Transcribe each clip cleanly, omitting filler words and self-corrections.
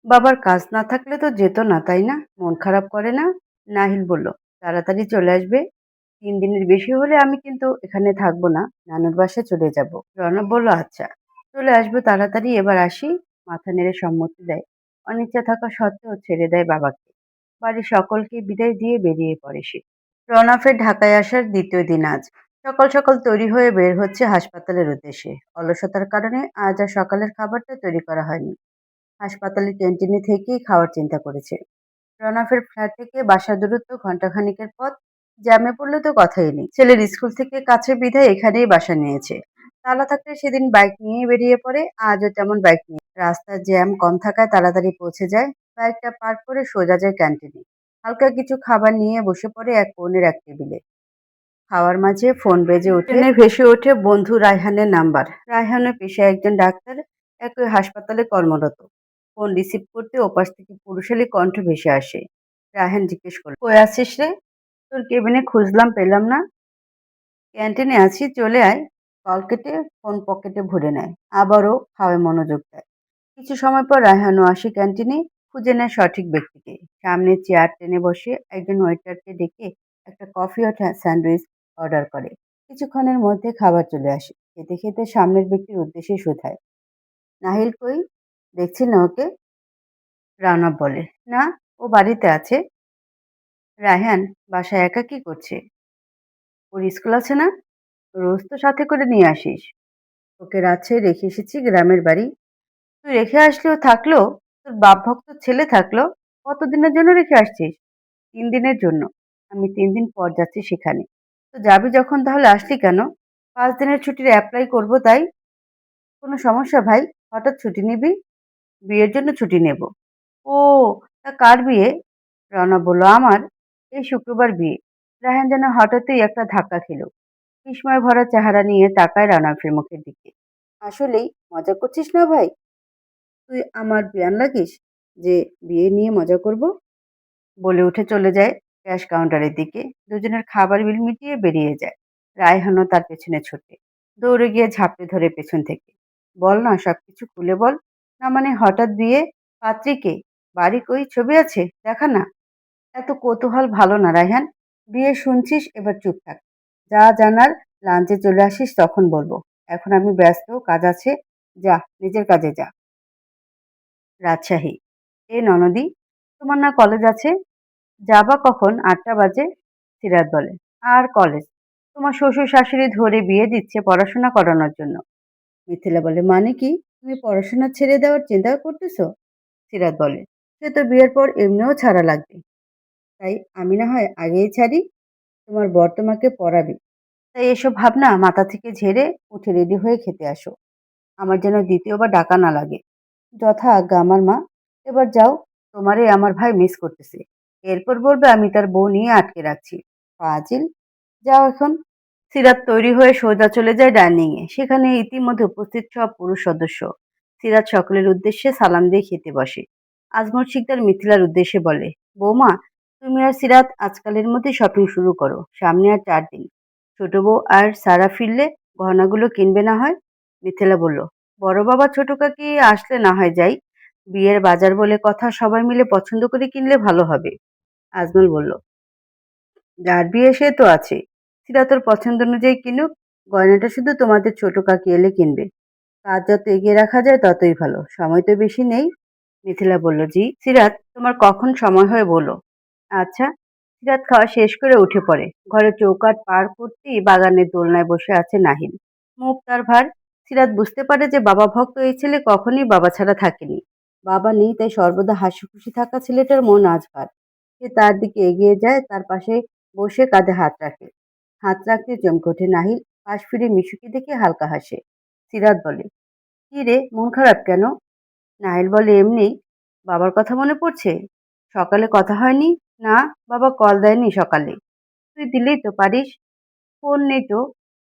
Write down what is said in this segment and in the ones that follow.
বাবার কাজ না থাকলে তো যেত না, তাই না? মন খারাপ করে না? নাহিল বলল, তাড়াতাড়ি চলে আসবে। ৩ দিনের বেশি হলে আমি কিন্তু এখানে থাকবো না, নানুর বাসায় চলে যাব। রণব বলল, আচ্ছা, চলে আসবো তাড়াতাড়ি, এবার আসি। মাথা নেড়ে সম্মতি দেয়। অনিচ্ছা থাকা সত্ত্বেও ছেড়ে দেয় বাবাকে। বাড়ির সকলকে বিদায় দিয়ে বেরিয়ে পড়ে সে। রনফের ঢাকায় আসার দ্বিতীয় দিন আজ। সকাল সকাল তৈরি হয়ে বের হচ্ছে হাসপাতালের উদ্দেশ্যে। অলসতার কারণে আজ আর সকালের খাবারটা তৈরি করা হয়নি। হাসপাতালের ক্যান্টিনে থেকেই খাওয়ার চিন্তা করেছে। রনাফের ফ্ল্যাট থেকে বাসার দূরত্ব ঘন্টাখানেকের পথ। জ্যামে পড়লে তো কথাই নেই। ছেলের স্কুল থেকে কাছে বিধায় এখানেই বাসা নিয়েছে। তালা থাকলে সেদিন বাইক নিয়েই বেরিয়ে পড়ে, আজও তেমন বাইক নিয়ে। রাস্তার জ্যাম কম থাকায় তাড়াতাড়ি পৌঁছে যায়। বাইকটা পার্ক করে সোজা যায় ক্যান্টিনে। হালকা কিছু খাবার নিয়ে বসে পড়ে এক কোণের এক টেবিলে। খাওয়ার মাঝে ফোন বেজে ওঠে, ট্রেনে ভেসে ওঠে বন্ধু রায়হানের নাম্বার। রায়হানের পেশায় একজন ডাক্তার, একই হাসপাতালে কর্মরত। ফোন রিসিভ করতে ওপাশ থেকে পুরুষালী কণ্ঠ ভেসে আসে। রায়হান জিজ্ঞেস করল, কই আছিস রে? তোর কেবিনে খুঁজলাম, পেলাম না। ক্যান্টিনে আছি, চলে আয়। কল কেটে ফোন পকেটে ভরে নেয়। আবারও খাওয়ায় মনোযোগ দেয়। কিছু সময় পর রায়হানও আসে ক্যান্টিনে। খুঁজে নেয় সঠিক ব্যক্তিকে। সামনে চেয়ার টেনে বসে একজন ওয়েটারকে ডেকে একটা কফি ও স্যান্ডউইচ অর্ডার করে। কিছুক্ষণের মধ্যে খাবার চলে আসে। খেতে খেতে সামনের ব্যক্তির উদ্দেশ্যে শুধায়, নাহিল কই? দেখছি না ওকে। রানব বলে, না, ও বাড়িতে আছে। রায়হান, বাসায় একা কি করছে? ওর স্কুল আছে না? রোজ তো সাথে করে নিয়ে আসিস। ওকে রাজশাহী রেখে এসেছি, গ্রামের বাড়ি। তুই রেখে আসলেও থাকলো, তোর বাপ ভক্ত ছেলে থাকলো, কতদিনের জন্য রেখে আসছিস? ৩ দিনের জন্য। আমি ৩ দিন পর যাচ্ছি সেখানে। তো যাবি যখন তাহলে আসলি কেন? ৫ দিনের ছুটির অ্যাপ্লাই করব তাই। কোনো সমস্যা ভাই? হঠাৎ ছুটি নিবি? বিয়ের জন্য ছুটি নেব। ও, তা কার বিয়ে? রওনা বলল, আমার। এই শুক্রবার বিয়ে। রায়হান যেন হঠাৎই একটা ধাক্কা খেল। বিস্ময় ভরা চেহারা নিয়ে তাকায় রানাফের মুখের দিকে। আসলেই মজা করছিস না ভাই? তুই আমার প্ল্যান লাগিস যে বিয়ে নিয়ে মজা করব? বলে উঠে চলে যায় ক্যাশ কাউন্টারের দিকে। দুজনের খাবার বিল মিটিয়ে বেরিয়ে যায়। রায়হানও তার পেছনে ছোটে। দৌড়ে গিয়ে ঝাঁপড়ে ধরে পেছন থেকে। বল না, সবকিছু খুলে বল। না মানে হঠাৎ বিয়ে? পাত্রী কে? বাড়ি কই? ছবি আছে? দেখা না। এত কৌতূহল ভালো না রায়হান। বিয়ে শুনছিস, এবার চুপ থাক। যা জানার লাঞ্চে চলে আসিস, তখন বলবো। এখন আমি ব্যস্ত, কাজ আছে। যা, নিজের কাজে যা। রাজশাহী। এ ননদি, তোমার না কলেজ আছে? যাবা কখন? ৮টা বাজে। সিরাত বলে, আর কলেজ? তোমার শ্বশুর শাশুড়ি ধরে বিয়ে দিচ্ছে পড়াশোনা করানোর জন্য। মিথিলা বলে, মানে কি? তুমি পড়াশোনা ছেড়ে দেওয়ার চিন্তা করতেছো? সিরাত বলে, সে তো বিয়ের পর এমনিও ছাড়া লাগবে। তাই আমি না হয় আগেই ছাড়ি। তোমার বর তোমাকে পড়াবে। তাই এসব ভাবনা মাথা থেকে ঝেড়ে উঠে রেডি হয়ে খেতে আসো। আমার যেন দ্বিতীয়বার ডাকা না লাগে। যথা আজ্ঞা আমার মা। এবার যাও, তোমারে আমার ভাই মিস করতেছে। এরপর বলবে আমি তার বউ নিয়ে আটকে রাখছি। ফাজিল, যাও এখন। সিরাত তৈরি হয়ে সোজা চলে যায় ডাইনিং এ। সেখানে ইতিমধ্যে উপস্থিত সব পুরুষ সদস্য। সিরাত সকলের উদ্দেশ্যে সালাম দিয়ে খেতে বসে। আজমল শিকদার মিথিলার উদ্দেশ্যে বলে, বৌমা, তুমি আর সিরাত আজকালের মধ্যে শপিং শুরু করো। সামনে আর ৪ দিন। ছোট বউ আর সারা ফিরলে গহনাগুলো কিনবে না হয়? মিথিলা বলল, বড় বাবা ছোট কাকি আসলে না হয় যাই। বিয়ের বাজার বলে কথা, সবাই মিলে পছন্দ করে কিনলে ভালো হবে। আজমল বলল, যার বিয়ে সে তো আছে। সিরা তোর পছন্দ অনুযায়ী কিনুক। গয়নাটা শুধু তোমাদের ছোট কাকি এলে কিনবে। কাজ যত এগিয়ে রাখা যায় ততই ভালো। সময় তো বেশি নেই। মিথিলা বলল, জি সিরাত, তোমার কখন সময় হয় বলো। আচ্ছা। সিরাত খাওয়া শেষ করে উঠে পড়ে। ঘরে চৌকাঠ পার করতেই বাগানের দোলনায় বসে আছে নাহিল। মুখ তার ভার। সিরাত বুঝতে পারে যে বাবা ভক্ত এই ছেলে কখনই বাবা ছাড়া থাকেনি। বাবা নেই তাই সর্বদা হাসি খুশি থাকা ছেলেটার মন আজ ভার। সে তার দিকে এগিয়ে যায়, তার পাশে বসে কাঁধে হাত রাখে। হাত রাখতে চমকে ওঠে নাহিল। পাশ ফিরে মিশুকে দেখে হালকা হাসে। সিরাত বলে, কি রে, মন খারাপ কেন? নাহিল বলে, এমনি। বাবার কথা মনে পড়ছে? সকালে কথা হয়নি? না, বাবা কল দেয়নি সকালে। তুই দিলেই তো পারিস। ফোন নেই তো,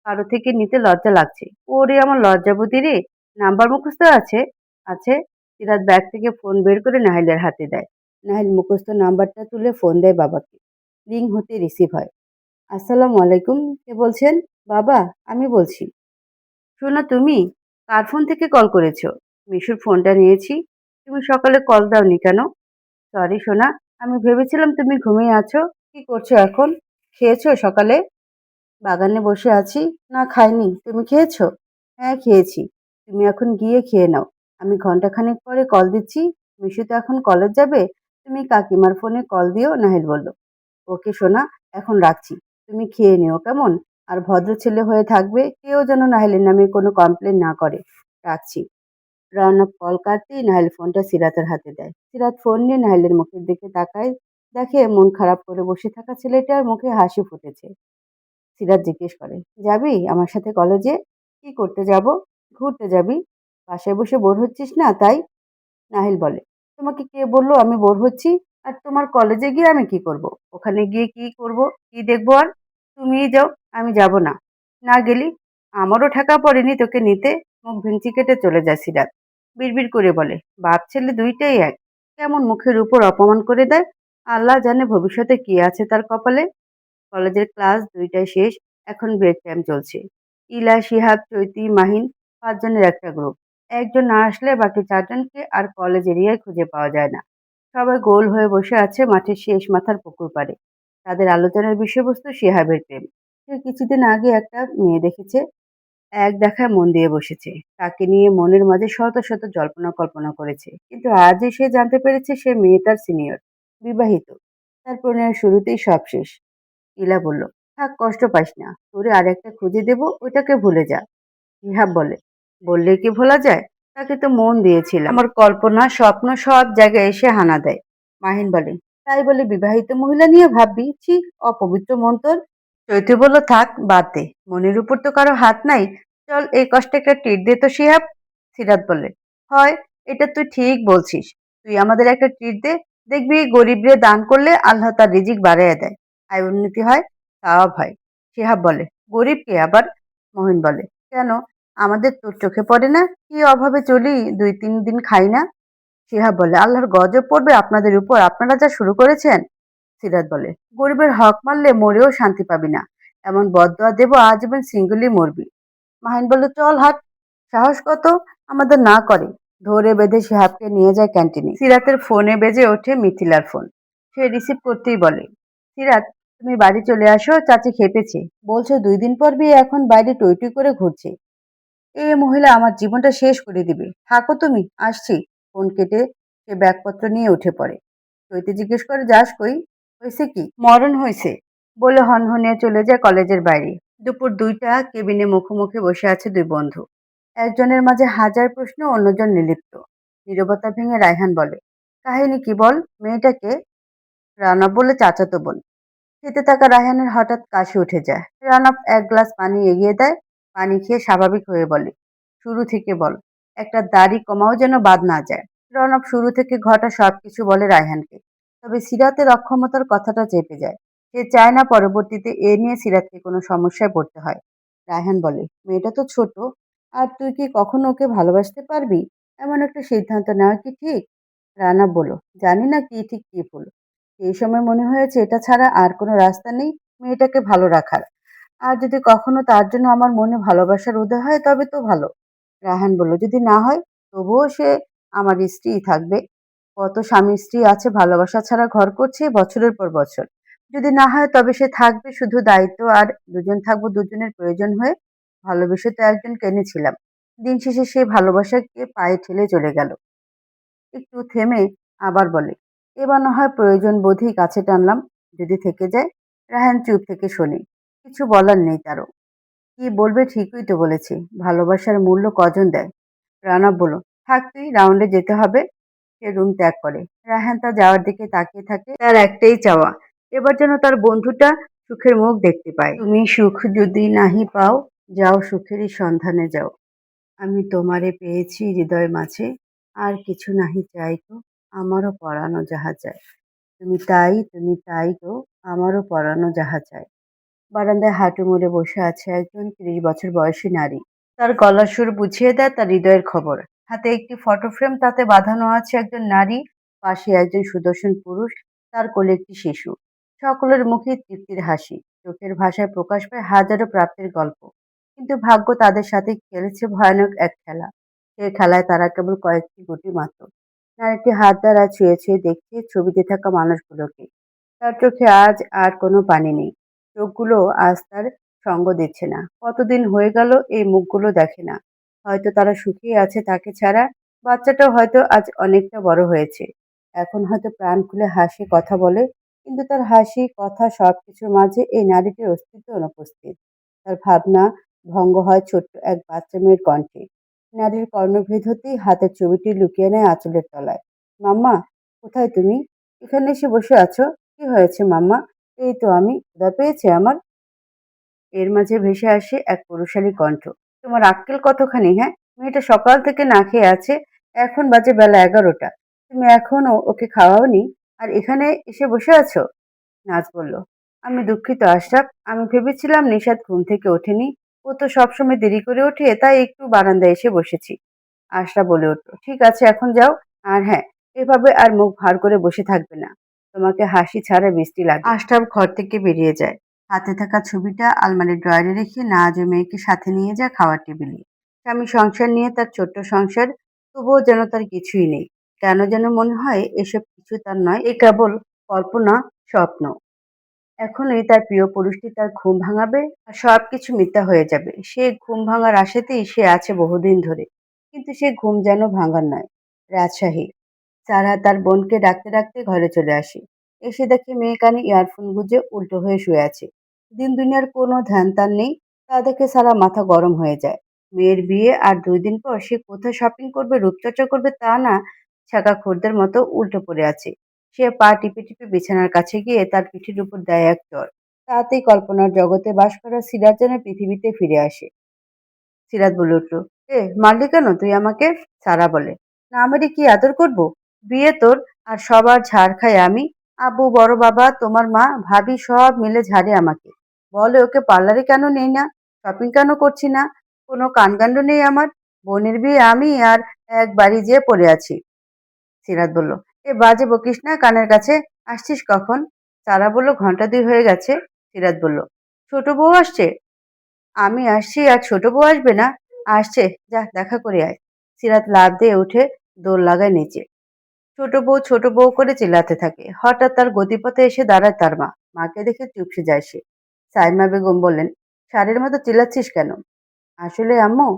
কারো থেকে নিতে লজ্জা লাগছে। ওরে আমার লজ্জাবতী রে। নাম্বার মুখস্থ আছে? আছে। সিরাত ব্যাগ থেকে ফোন বের করে নাহিলের হাতে দেয়। নাহিল মুখস্থ নাম্বারটা তুলে ফোন দেয় বাবাকে। রিং হতে রিসিভ হয়। আসসালামু আলাইকুম, কে বলছেন? বাবা, আমি বলছি। শোনা তুমি? কার ফোন থেকে কল করেছো? মিশুর ফোনটা নিয়েছি। তুমি সকালে কল দাওনি কেন? সরি সোনা, আমি ভেবেছিলাম তুমি ঘুমিয়ে আছো। কি করছো এখন? খেয়েছো সকালে? বাগানে বসে আছি। না খাইনি। তুমি খেয়েছো? হ্যাঁ খেয়েছি। তুমি এখন গিয়ে খেয়ে নাও। আমি ঘন্টাখানেক পরে কল দিচ্ছি। মিশু তো এখন কলেজ যাবে। তুমি কাকিমার ফোনে কল দিও, নাহিল বলল। ওকে সোনা, এখন রাখছি। তুমি খেয়ে নিও কেমন? আর ভদ্র ছেলে হয়ে থাকবে, কেউ যেন নাহিলের নামে কোনো কমপ্লেন না করে। রাখছি। রওনক কল কাটতেই নাহিল ফোনটা সিরাতের হাতে দেয়। সিরাত ফোন নিয়ে নাহিলের মুখের দিকে তাকায়, দেখে মন খারাপ করে বসে থাকা ছেলেটার মুখে হাসি ফুটেছে। সিরাত জিজ্ঞেস করে, যাবি আমার সাথে কলেজে? কি করতে যাব? ঘুরতে যাবি? বাসায় বসে বোর হচ্ছিস না তাই? নাহিল বলে, তোমাকে কে বললো আমি বোর হচ্ছি? আর তোমার কলেজে গিয়ে আমি কি করব? ওখানে গিয়ে কি করব? কি দেখবো আর? তুমিই যাও, আমি যাব না। না গেলি? আমারও ঠেকা পড়েনি তোকে নিতে। মুখ ভেঙচি কেটে চলে যায় সিরাত। বিড়বিড় করে বলে, বাপ ছেলে দুইটাই এক। কেমন মুখের উপর অপমান করে দেয়। আল্লাহ জানে ভবিষ্যতে কি আছে তার কপালে। কলেজের ক্লাস ২টায় শেষ। এখন ব্রেক টাইম চলছে। ইলা, শিহাব, চৈতি, মাহিন ৫ জনের একটা গ্রুপ। একজন না আসলে বাকি ৪ জনকে আর কলেজ এরিয়ায় খুঁজে পাওয়া যায় না। সবাই গোল হয়ে বসে আছে মাঠের শেষ মাথার পুকুর পাড়ে। তাদের আলোচনার বিষয়বস্তু শিহাবের প্রেম। সে কিছুদিন আগে একটা মেয়ে দেখেছে, এক দেখায় মন দিয়ে বসেছে। তাকে নিয়ে মনের মাঝে শত শত জল্পনা কল্পনা করেছে। কিন্তু আজই সে জানতে পেরেছে সে মেয়ে তার সিনিয়র, বিবাহিত। তার প্রণয়ের শুরুতেই সব শেষ। ইলা বলল, থাক কষ্ট পাইস না, তোরে আরেকটা খুঁজে দেব, ওইটাকে ভুলে যা। ইহাব বলে, বললে কি ভোলা যায়? তাকে তো মন দিয়েছিলাম। আমার কল্পনা স্বপ্ন সব জায়গায় এসে হানা দেয়। মাহিন বলে, তাই বলে বিবাহিত মহিলা নিয়ে ভাববি? ছি, অপবিত্র মন তোর। চৈতি বলল, থাক বাদ দে, মনের উপর তো কারো হাত নাই। চল এই কষ্টে একটা ট্রিট দে তো শিহাব। সিরাত বলে, হয়, এটা তুই ঠিক বলছিস। তুই আমাদের একটা ট্রিট দে। দেখবি গরিবরে দান করলে আল্লাহ তার রিজিক বাড়াইয়া দেয়, আয় উন্নতি হয়, সওয়াব হয়। শিহাব বলে, গরিব কে আবার? মহিন বলে, কেন, আমাদের তোর চোখে পড়ে না? কি অভাবে চলি, ২-৩ দিন খাই না। শিহাব বলে, আল্লাহর গজব পড়বে আপনাদের উপর, আপনারা যা শুরু করেছেন। সিরাত বলে, গরিবের হক মারলে মরেও শান্তি পাবি না। এমন বদদোয়া দেব আজীবন সিঙ্গেলই মরবি। মাহিন বলল, চল হাট। সাহস কত? আমাদের না করে। ধরে বেঁধে শিহাবকে নিয়ে যায় ক্যান্টিনে। সিরাতের ফোনে বেজে ওঠে মিথিলার ফোন। সে রিসিভ করতেই বলে, সিরাত, তুমি বাড়ি চলে আসো, চাচি খেপেছে। বলছে ২ দিন পর বিয়ে, এখন বাইরে টই টই করে ঘুরছে। এ মহিলা আমার জীবনটা শেষ করে দিবে। থাকো তুমি, আসছি। ফোন কেটে সে ব্যাগপত্র নিয়ে উঠে পড়ে। চৈতি জিজ্ঞেস করে, যাস কই? হয়েছে কি? মরণ হয়েছে বলে হনহনিয়ে চলে যায় কলেজের বাইরে। দুপুর ২টা, কেবিনে মুখোমুখি বসে আছে দুই বন্ধু। একজনের মাঝে হাজার প্রশ্ন, অন্যজন নির্লিপ্ত। নীরবতা ভেঙে রায়হান বলে, কাহিনী কি বল? মেয়েটাকে? রানা বলে, চাচাতো বোন। খেতে থাকা রায়হানের হঠাৎ কাশি উঠে যায়। রানা এক গ্লাস পানি এগিয়ে দেয়। পানি খেয়ে স্বাভাবিক হয়ে বলে, শুরু থেকে বল, একটা দাড়ি কমাও যেন বাদ না যায়। রনব শুরু থেকে ঘটা সবকিছু বলে রায়হানকে। তবে সিরাতের অক্ষমতার কথাটা চেপে যায়। সে চায় না পরবর্তীতে এ নিয়ে সিরাতকে কোনো সমস্যায় পড়তে হয়। রায়হান বলে, মেয়েটা তো ছোট, আর তুই কি কখনো ওকে ভালোবাসতে পারবি? এমন একটা সিদ্ধান্ত নেওয়া কি ঠিক? রানা বলল, জানি না কি ঠিক কি ভুল। এই সময় মনে হয়েছে এটা ছাড়া আর কোনো রাস্তা নেই মেয়েটাকে ভালো রাখার। আর যদি কখনো তার জন্য আমার মনে ভালোবাসার উদয় হয় তবে তো ভালো। রায়হান বলল, যদি না হয়? তবুও সে আমার স্ত্রীই থাকবে। কত স্বামী স্ত্রী আছে ভালোবাসা ছাড়া ঘর করছে বছরের পর বছর। যদি না হয় তবে সে থাকবে শুধু দায়িত্ব, আর দুজন থাকবো দুজনের প্রয়োজন হয়ে। ভালোবেসে তো একজনকে এনেছিলাম। দিন শেষে সেই ভালোবাসাকে পায়ে ঠেলে চলে গেল। একটু থেমে আবার বলে, এবার না হয় প্রয়োজন বোধই কাছে টানলাম। যদি থেকে যায়? রায়হান চুপ থেকে শোনে। কিছু বলার নেই তারও। কি বলবে ঠিকই তো বলেছে। ভালোবাসার মূল্য কজন দেয়? রানা বলল, থাক তুই, রাউন্ডে যেতে হবে। সে রুম ত্যাগ করে। রায়হান তার যাওয়ার দিকে তাকিয়ে থাকে। তার একটাই চাওয়া, এবার যেন তার বন্ধুটা সুখের মুখ দেখতে পায়। তুমি সুখ যদি নাহি পাও, যাও সুখেরই সন্ধানে যাও। আমি তোমারে পেয়েছি হৃদয় মাঝে, আর কিছু নাহি চাই গো, আমারও পরানো যাহা চায়। তুমি তাই গো, আমারও পরানো যাহা চায়। বারান্দায় হাঁটু মুড়ে বসে আছে একজন ৩০ বছর বয়সী নারী। তার গলার সুর বুঝিয়ে দেয় তার হৃদয়ের খবর। হাতে একটি ফটো ফ্রেম, তাতে বাঁধানো আছে একজন নারী, পাশে একজন সুদর্শন পুরুষ, তার কোলে একটি শিশু। সকলের মুখে তৃপ্তির হাসি, চোখের ভাষায় প্রকাশ পায় হাজারো প্রাপ্তির গল্প। কিন্তু ভাগ্য তাদের সাথে খেলেছে ভয়ানক এক খেলা। সে খেলায় তারা কেবল কয়েকটি গুটি মাত্র। নারীটি হাত দ্বারা ছুঁয়ে ছুঁয়ে দেখছে ছবিতে থাকা মানুষগুলোকে। তার চোখে আজ আর কোনো পানি নেই। চোখগুলো আজ তার সঙ্গ দিচ্ছে না। কতদিন হয়ে গেল এই মুখগুলো দেখে না। হয়তো তারা সুখেই আছে তাকে ছাড়া। বাচ্চাটাও হয়তো আজ অনেকটা বড় হয়েছে। এখন হয়তো প্রাণ খুলে হাসি কথা বলে, কিন্তু তার হাসি কথা সবকিছুর মাঝে এই নারীটির অস্তিত্ব অনুপস্থিত। তার ভাবনা ভঙ্গ হয় ছোট্ট এক বাচ্চা মেয়ের কণ্ঠে। নারীর কর্ণভেদ হতেই হাতের ছবিটি লুকিয়ে নেয় আঁচলের তলায়। মাম্মা, কোথায় তুমি? এখানে এসে বসে আছো? কি হয়েছে মাম্মা? এই তো আমি। ক্ষুধা পেয়েছে আমার? এর মাঝে ভেসে আসে এক পুরুষালী কণ্ঠ। তোমার আক্কেল কতখানি, হ্যাঁ? মেয়েটা সকাল থেকে না খেয়ে আছে। এখন বাজে বেলা 11টা। তুমি এখনো ওকে খাওয়াওনি? আর এখানে এসে বসে আছো? নাজ বলল, আমি দুঃখিত আশরাফ। আমি ভেবেছিলাম নিশাদ ঘুম থেকে ওঠেনি। ও তো সবসময় দেরি করে ওঠে, তাই একটু বারান্দায় এসে বসেছি। আশরাফ বলে উঠল, ঠিক আছে এখন যাও। আর হ্যাঁ, এভাবে আর মুখ ভার করে বসে থাকবে না। তোমাকে হাসি ছাড়া বৃষ্টি লাগে। আশরাফ ঘর থেকে বেরিয়ে যায়। হাতে থাকা ছবিটা আলমারির ড্রয়ারে রেখে নাজ ও মেয়েকে সাথে নিয়ে যায় খাওয়ার টেবিলে। স্বামী সংসার নিয়ে তার ছোট্ট সংসার, তবুও যেন তার কিছুই নেই। কেন যেন মনে হয় এসব কিছু তার নয়, এ কেবল কল্পনা, স্বপ্ন। এখনই তার প্রিয় পুরুষটি তার ঘুম ভাঙাবে আর সবকিছু মিথ্যা হয়ে যাবে। সে ঘুম ভাঙার আশাতেই সে আছে বহুদিন ধরে। কিন্তু সে ঘুম যেন ভাঙার নয়। রাজশাহী। সারা তার বোনকে ডাকতে ডাকতে ঘরে চলে আসে। এসে দেখে মেয়ে কানে ইয়ারফোন গুঁজে উল্টো হয়ে শুয়ে আছে। দিন দুনিয়ার কোনো ধ্যান তার নেই। তা দেখে সারা মাথা গরম হয়ে যায়। মেয়ের বিয়ে আর 2 দিন পর সে কোথায় শপিং করবে, রূপচর্চা করবে তা না, ছাকা খদ্দের মতো উল্টো পড়ে আছে। সে পা টিপে টিপে বিছানার কাছে গিয়ে তার পিঠের উপর দেয় এক চড়। তাতেই কল্পনার জগতে বাস করা সিরাজ যেন পৃথিবীতে ফিরে আসে। সিরাত বলে উঠল, মারলি কেন তুই আমাকে? সারা বলে, না মেরে কি আদর করব? বিয়ে তোর, আর সবার ঝাড় খাই আমি। আব্বু, বড় বাবা, তোমার মা, ভাবি সব মিলে ঝাড়ে আমাকে। বলে ওকে পার্লারে কেন নেই না, শপিং কেন করছি না। কোনো কানকাণ্ড নেই আমার। বোনের বিয়ে আমি আর এক বাড়ি যেয়ে পড়ে আছি। সিরাত বলল, বাজে বকিস না কানের কাছে। আসছিস কখন? সারা বলল, ঘন্টা 2 হয়ে গেছে। সিরাত বলল, ছোট বউ আসছে? আমি আসছি আর ছোট বউ আসবে না? আসছে, যা দেখা করে আয়। সিরাত লাফ দিয়ে উঠে দৌড় লাগায় নিচে। ছোট বউ করে চিল্লাতে থাকে। হঠাৎ তার গতিপথে এসে দাঁড়ায় তার মা। মাকে দেখে চুপসে যায় সে। সাইমা বেগম বললেন, ষাঁড়ের মতো চিল্লাচ্ছিস কেন? আসলে আম্মু,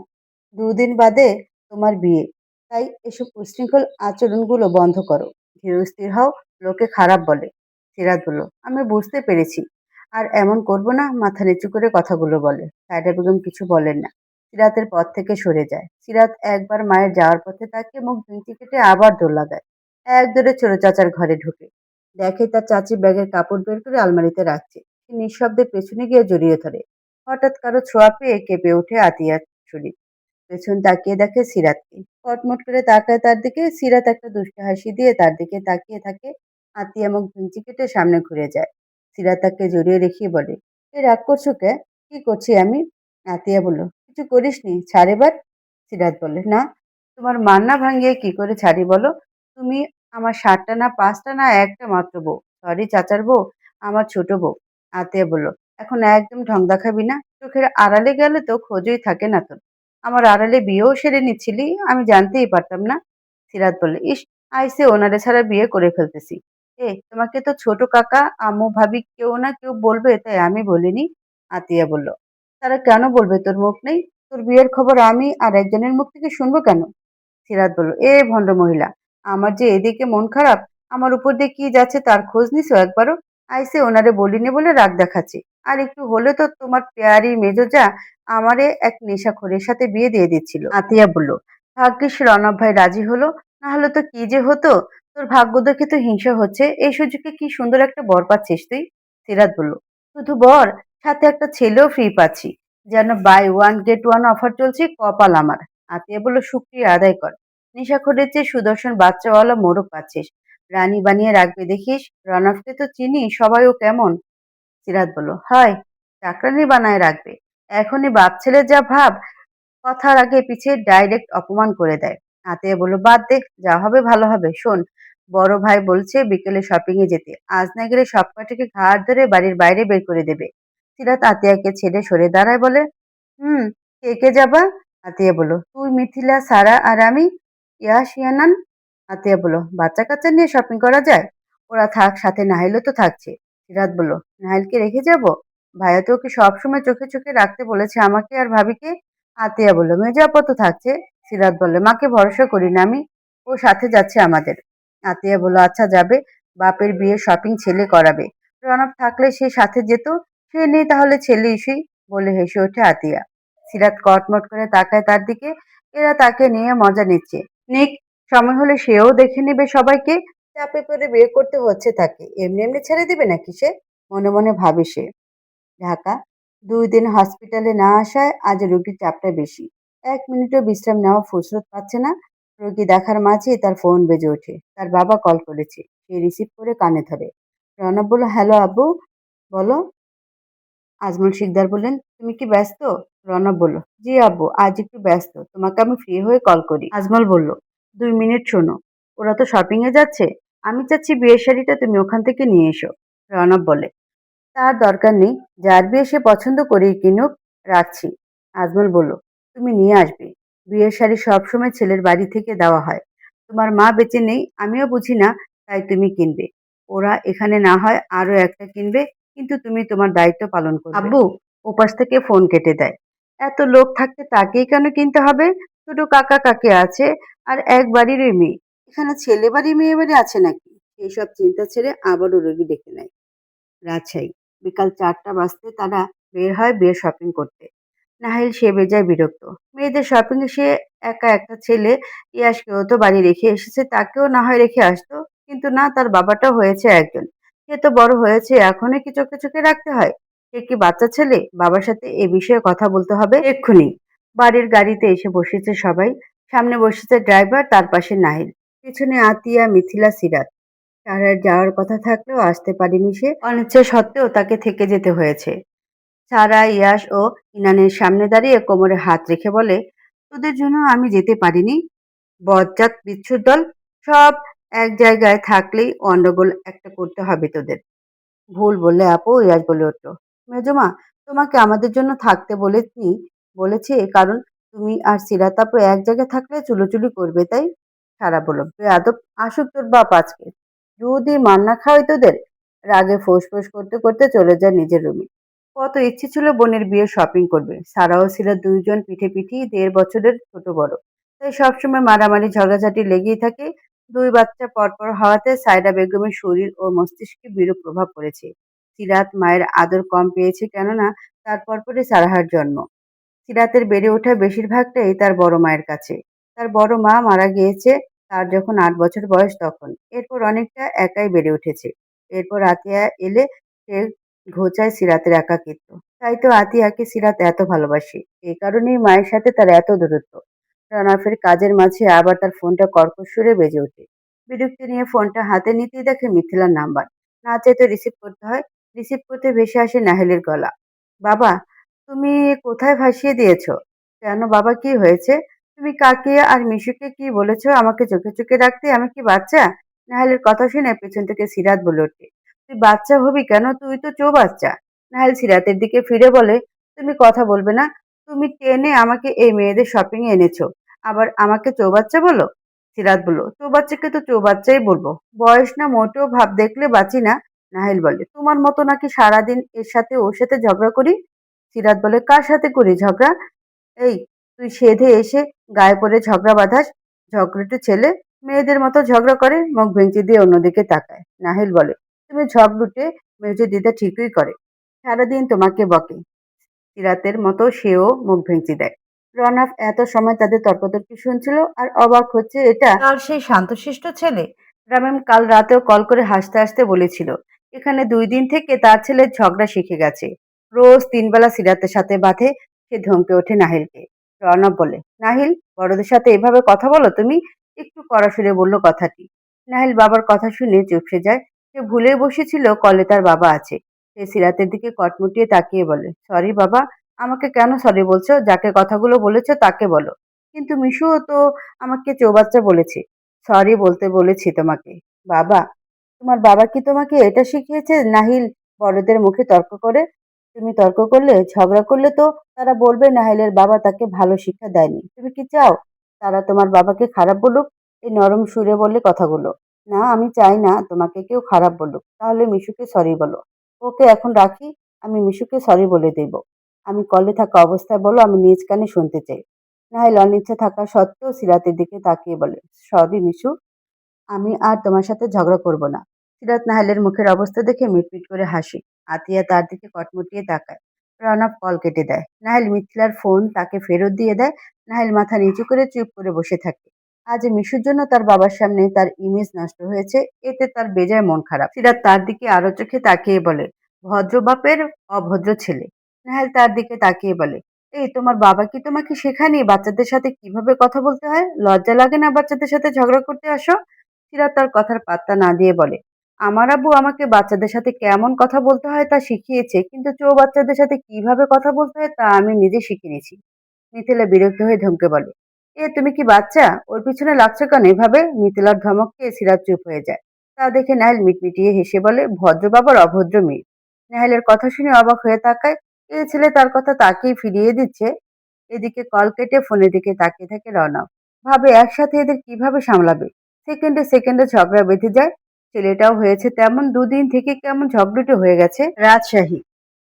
2 দিন বাদে তোমার বিয়ে। তাই এসব উচ্ছৃঙ্খল আচরণগুলো বন্ধ করো। ধীরস্থির হও, লোকে খারাপ বলে। সিরাত বলল, আমি বুঝতে পেরেছি। আর এমন করব না। মাথা নিচু করে কথাগুলো বলে। সাইদা বেগম কিছু বলেন না। সিরাতের পথ থেকে সরে যায়। সিরাত একবার মায়ের যাওয়ার পথে তাকে মুখ ভেঙচি কেটে আবার দৌড় লাগায়। এক দৌড়ে ছোট চাচার ঘরে ঢুকে দেখে তার চাচি ব্যাগের কাপড় বের করে আলমারিতে রাখছে। সে নিঃশব্দে পেছনে গিয়ে জড়িয়ে ধরে। হঠাৎ কারো ছোঁয়া পেয়ে কেঁপে ওঠে আতিয়ার শরীর। পেছন তাকিয়ে দেখে সিরাতকে। কটমট করে তাকায় তার দিকে। সিরাত একটা দুষ্ট হাসি দিয়ে তার দিকে তাকিয়ে থাকে। আতিয়া মুখ ভেঙচি কেটে সামনে ঘুরে যায়। সিরাত তাকে জড়িয়ে রেখে বলে, রাগ করছো কে? কি করছি আমি? আতিয়া বলল, কিছু করিসনি, ছাড় এবার। সিরাত বলে, না। তোমার মান্না ভাঙিয়ে কি করে ছাড়ি বলো? তুমি আমার 7টা না 5টা না একটা মাত্র বউ। সরি চাচার বউ, আমার ছোট বউ। আতিয়া বলল, এখন একদম ঢং দেখাবি না। চোখের আড়ালে গেলে তো খোঁজই থাকে না তোর। আমার আড়ালে বিয়েও সেরে নিচ্ছিলি, আমি জানতেই পারতাম না। সিরাত বলল, ইস, আইসে ওনারে ছাড়া বিয়ে করে ফেলতেছি। তোমাকে তো ছোট কাকা, আম্মু, ভাবি কেউ না কেউ বলবে, তাই আমি বলিনি। আতিয়া বলল, তারা কেন বলবে? তোর মুখ নেই? তোর বিয়ের খবর আমি আর একজনের মুখ থেকে শুনবো কেন? সিরাত বলল, ভণ্ড মহিলা, আমার যে এদিকে মন খারাপ, আমার উপর দিয়ে কি যাচ্ছে তার খোঁজ নিছো একবারও? আইসে ওনারে বলিনি বলে রাগ দেখাচ্ছে। আর একটু হলে তো তোমার পেয়ারি মেজোজা আমারে এক নেশাখোরের সাথে বিয়ে দিয়ে দিচ্ছিল। আতিয়া বলল, ভাগ্যিস রণব ভাই রাজি হলো, না হলে তো কি যে হতো। তোর ভাগ্য দেখে তো হিংসা হচ্ছে, এই সুযোগে কি সুন্দর একটা বর পাচ্ছিস তুই। সিরাত বলল, শুধু বর, সাথে একটা ছেলেও ফ্রি পাচ্ছি। যেন buy one get one offer চলছে, কপাল আমার। আতিয়া বলল, শুক্রিয়া আদায় কর। নেশাখোরের চেয়ে সুদর্শন বাচ্চাওয়ালা মোরগ পাচ্ছিস। রানী বানিয়ে রাখবে দেখিস। রণবকে তো চিনি, সবাই ও কেমন। সিরাত বলল, হয়, চাকরানি বানায় রাখবে। এখনই বাপ ছেলে যা ভাব, কথার আগে পিছে ডাইরেক্ট অপমান করে দেয়। আতিয়া বলল, বাদ দে, যা হবে ভালো হবে। শোন, বড় ভাই বলছে বিকেলে শপিং এ যেতে। আজ না গেলে সব কটাকে ঘাড় ধরে বাড়ির বাইরে বের করে দেবে। সিরাত আতিয়াকে ছেড়ে সরে দাঁড়ায় বলে, হুম, কে কে যাবা? আতিয়া বলল, তুই, মিথিলা, সারা আর আমি। ইয়াস ইয়ানান। আতিয়া বলল, বাচ্চা কাচ্চা নিয়ে শপিং করা যায়? ওরা থাক, সাথে নাহিলও তো থাকছে। সিরাত বলল, নাহিলকে রেখে যাব? ভাইয়া তো ওকে সবসময় চোখে চোখে রাখতে বলেছে, আমাকে আর ভাবিকে। আতিয়া বলল, মেজো আপা তো থাকছে। সিরাত বলল, মাকে ভরসা করি না আমি, ও সাথে যাচ্ছে আমাদের। আতিয়া বলল, আচ্ছা যাবে। বাপের বিয়ে শপিং ছেলে করাবে, রনক থাকলে সে সাথে যেত, সে নেই তাহলে ছেলে ইস্যুই, বলে হেসে ওঠে আতিয়া। সিরাত কটমট করে তাকায় তার দিকে। এরা তাকে নিয়ে মজা নিচ্ছে। নিক, সময় হলে সেও দেখে নেবে সবাইকে। চাপে করে বিয়ে করতে হচ্ছে তাকে, এমনি এমনি ছেড়ে দিবে নাকি সে? মনে মনে ভাবে সে। ঢাকা, 2 দিন হসপিটালে না আসায় আজ রোগীর চাপটা বেশি। 1 মিনিটও বিশ্রাম নেওয়া ফুরসত পাচ্ছে না। রোগী দেখার মাঝেই তার ফোন বেজে ওঠে। তার বাবা কল করেছে। সে রিসিভ করে কানে ধরে। রনক বলল, হ্যালো আব্বু, বলো। আজমল শিকদার বললেন, তুমি কি ব্যস্ত? রনক বলল, জি আব্বু, আজ একটু ব্যস্ত, তোমাকে আমি ফ্রি হয়ে কল করি। আজমল বলল, 2 মিনিট শোনো। ওরা তো শপিং এ যাচ্ছে, আমি চাচ্ছি বিয়ের শাড়িটা তুমি ওখান থেকে নিয়ে এসো। রনক বলে, তার দরকার নেই, যার বিয়ে সে পছন্দ করেই কিনুক, রাখছি। আজমল বলল, তুমি নিয়ে আসবে। বিয়ের শাড়ি সবসময় ছেলের বাড়ি থেকে দেওয়া হয়। তোমার মা বেঁচে নেই, আমিও বুঝি না, তাই তুমি কিনবে। ওরা এখানে না হয় আরো একটা কিনবে, কিন্তু তুমি তোমার দায়িত্ব পালন করবে। আব্বু ওপাশ থেকে ফোন কেটে দেয়। এত লোক থাকতে তাকেই কেন কিনতে হবে? ছোট কাকা কাকে আছে, আর এক বাড়িরই মেয়ে। এখানে ছেলে বাড়ি মেয়ে বাড়ি আছে নাকি? এইসব চিন্তা ছেড়ে আবারও রোগী ডেকে নেয়। রাজশাহী, বিকাল 4টা বাজতে তারা বের হয় বিয়ের শপিং করতে। নাহিল সে বেজায় বিরক্ত। মেয়েদের শপিং এ সে একা, একটা ছেলে ইয়াসকেও তো বাড়ি রেখে এসেছে, তাকেও না হয় রেখে আসতো। কিন্তু না, তার বাবাটাও হয়েছে একজন। সে তো বড় হয়েছে, এখনই কি চোখে চোখে রাখতে হয়? সে কি বাচ্চা ছেলে? বাবার সাথে এ বিষয়ে কথা বলতে হবে এক্ষুনি। বাড়ির গাড়িতে এসে বসেছে সবাই। সামনে বসেছে ড্রাইভার, তার পাশে নাহিল, পিছনে আতিয়া, মিথিলা, সিরাত। সারার যাওয়ার কথা থাকলেও আসতে পারেনি সে। অনিচ্ছা সত্ত্বেও তাকে থেকে যেতে হয়েছে। সারা, ইয়াশ ও ইনানের সামনে দাঁড়িয়ে কোমরে হাত রেখে বলে, তোদের জন্য আমি যেতে পারিনি। বজ্জাত বিচ্ছুর দল, সব এক জায়গায় থাকলেই গন্ডগোল একটা করতে হবে তোদের। ভুল বললে আপু, ইয়াশ বলে উঠল। মেজমা, তোমাকে আমাদের জন্য থাকতে বলেছি কারণ তুমি আর সিরাত আপু এক জায়গায় থাকলে চুলোচুলি করবে তাই। সারা বলল, বেয়াদব, আসুক তোর বাপ আজকে, যদি মার না খাওয়াই তোদের। রাগে ফোঁস করতে করতে চলে যায় নিজের রুমে। কত ইচ্ছে ছিল বোনের বিয়ে শপিং করবে। সারা ও সিরাত দুইজন পিঠে 1.5 বছরের ছোট বড়, তাই সবসময় মারামারি ঝগড়াঝাটি লেগেই থাকে। দুই বাচ্চা পরপর হওয়াতে সায়রা বেগমের শরীর ও মস্তিষ্কে বিরূপ প্রভাব পড়েছে। সিরাত মায়ের আদর কম পেয়েছে, কেননা তার পরপরই সারাহার জন্ম। সিরাতের বেড়ে ওঠা বেশিরভাগটাই তার বড় মায়ের কাছে। তার বড় মা মারা গিয়েছে তার যখন 8 বছর বয়স তখন। এরপর অনেকটা একাই বেড়ে উঠেছে। এরপর আতিয়া এলে সে ঘোচায় সিরাতের একাকিত্ব। তাই তো আতিয়াকে সিরাত এত ভালোবাসে। এই কারণেই মায়ের সাথে তার এত দূরত্ব। রানাফের কাজের মাঝে আবার তার ফোনটা কর্কশ সুরে বেজে ওঠে। বিরক্তি নিয়ে ফোনটা হাতে নিতেই দেখে মিথিলার নাম্বার। না চাইতে রিসিভ করতে হয়। রিসিভ করতে ভেসে আসে নাহিলের গলা। বাবা, তুমি কোথায় ভাসিয়ে দিয়েছো? কেন বাবা, কি হয়েছে? তুমি কাকে আর মিশুকে কি বলেছো আমাকে চোখে চোখে রাখতে? আমি কি বাচ্চা? নাহালের কথা শুনে পেছন থেকে সিরাত বলে ওঠে, তুই বাচ্চা হবি কেন? তুই তো চৌবাচ্চা। নাহাল সিরাতের দিকে ফিরে বলে, তুমি কথা বলবে না? তুমি টেনে আমাকে এই মেয়েদের শপিং এ এনেছো, আবার আমাকে চৌবাচ্চা বলো? সিরাত বলল, চৌবাচ্চাকে তো চৌবাচ্চাই বলবো। বয়স না মোটেও, ভাব দেখলে বাঁচি না। নাহিল বলে, তোমার মতো নাকি সারাদিন এর সাথে ওর সাথে ঝগড়া করি? সিরাত বলে, কার সাথে করি ঝগড়া? এই, তুই সেধে এসে গায়ে পড়ে ঝগড়া বাঁধাস? ঝগড়াটে ছেলে মেয়েদের মতো ঝগড়া করে। মুখ ভেঙচি দিয়ে অন্যদিকে তাকায়। নাহিল বলে, তুমি ঝগড়ুটে, মেজো দিদা ঠিকই করে, সারাদিন তোমাকে বকে। সিরাতের মতো সেও মুখ ভেঙচি দেয়। রনক এত সময় তাদের তর্কতর্কি শুনছিল আর অবাক হচ্ছে, এটা তার সেই শান্তশিষ্ট ছেলে। রামেম কাল রাতেও কল করে হাসতে হাসতে বলেছিল, এখানে 2 দিন থেকে তার ছেলে ঝগড়া শিখে গেছে, রোজ 3 বেলা সিরাতের সাথে বাঁধে। সে ধমকে ওঠে নাহিলকে। রনক বলে, নাহিল, বড়দের সাথে এভাবে কথা বলো তুমি? একটু কড়া সুরে বলল কথাটি। নাহিল বাবার কথা শুনে চুপসে যায়। সে ভুলে বসেছিল কলে তার বাবা আছে। সে সিরাতের দিকে কটমুটিয়ে তাকিয়ে বলে, সরি বাবা। আমাকে কেন সরি বলছো? যাকে কথাগুলো বলেছো তাকে বলো। কিন্তু মিশুও তো আমাকে চৌবাচ্চা বলেছে। সরি বলতে বলেছি তোমাকে। বাবা, তোমার বাবা কি তোমাকে এটা শিখিয়েছে? নাহিল বড়দের মুখে তর্ক করে। তুমি তর্ক করলে, ঝগড়া করলে তো তারা বলবে নাহিলের বাবা তাকে ভালো শিক্ষা দেয়নি। তুমি কি চাও তারা তোমার বাবাকে খারাপ বলুক? এই নরম সুরে বললে কথাগুলো। না, আমি চাই না তোমাকে কেউ খারাপ বলুক। তাহলে মিশুকে সরি বলো। ওকে এখন রাখি, আমি মিশুকে সরি বলে দেব। আমি কলে থাকা অবস্থায় বলো, আমি নিজ কানে শুনতে চাই। নাহিল অনিচ্ছা থাকা সত্ত্বেও সিরাতের দিকে তাকিয়ে বলে, সরি মিশু, আমি আর তোমার সাথে ঝগড়া করব না। সিরাত নাহিলের মুখের অবস্থা দেখে মিটমিট করে হাসি। আতিয়া তার দিকে কটমটিয়ে তাকায়। রনক কল কেটে দেয়। নাহিল মিথিলার ফোন তাকে ফেরত দিয়ে দেয়। নাহিল মাথা নিচু করে চুপ করে বসে থাকে। আজ মিশুর জন্য তার বাবার সামনে তার ইমেজ নষ্ট হয়েছে, এতে তার বেজায় মন খারাপ। সিরাত তার দিকে আরো চোখে তাকিয়ে বলে, ভদ্র বাপের অভদ্র ছেলে। নাহিল তার দিকে তাকিয়ে বলে, এই তোমার বাবা কি তোমাকে শেখায়নি বাচ্চাদের সাথে কিভাবে কথা বলতে হয়? লজ্জা লাগে না বাচ্চাদের সাথে ঝগড়া করতে আসো? সিরাত তার কথার পাত্তা না দিয়ে বলে, আমার আব্বু আমাকে বাচ্চাদের সাথে কেমন কথা বলতে হয় তা শিখিয়েছে, কিন্তু বাচ্চাদের সাথে কিভাবে কথা বলতে হয় তা আমি নিজে শিখে নিয়েছি। মিথিলা বিরক্ত হয়ে ধমকে বলে, এ তুমি কি বাচ্চা? ওর পিছনে লাগছো কেন এভাবে? মিথিলার ধমক খেয়ে সিরাত চুপ হয়ে যায়। তা দেখে নাহিল মিটমিটিয়ে হেসে বলে, ভদ্র বাবার অভদ্র মেয়ে। নাহিলের কথা শুনে অবাক হয়ে তাকায়। এই ছেলে তার কথা তাকেই ফিরিয়ে দিচ্ছে। এদিকে কল কেটে ফোনের দিকে তাকিয়ে থাকে রওনা। ভাবে একসাথে এদের কিভাবে সামলাবে। সেকেন্ডে সেকেন্ডে ঝগড়া বেঁধে যায়। ছেলেটাও হয়েছে তেমন, দুদিন থেকে কেমন ঝগড়ুটে হয়ে গেছে। রাজশাহী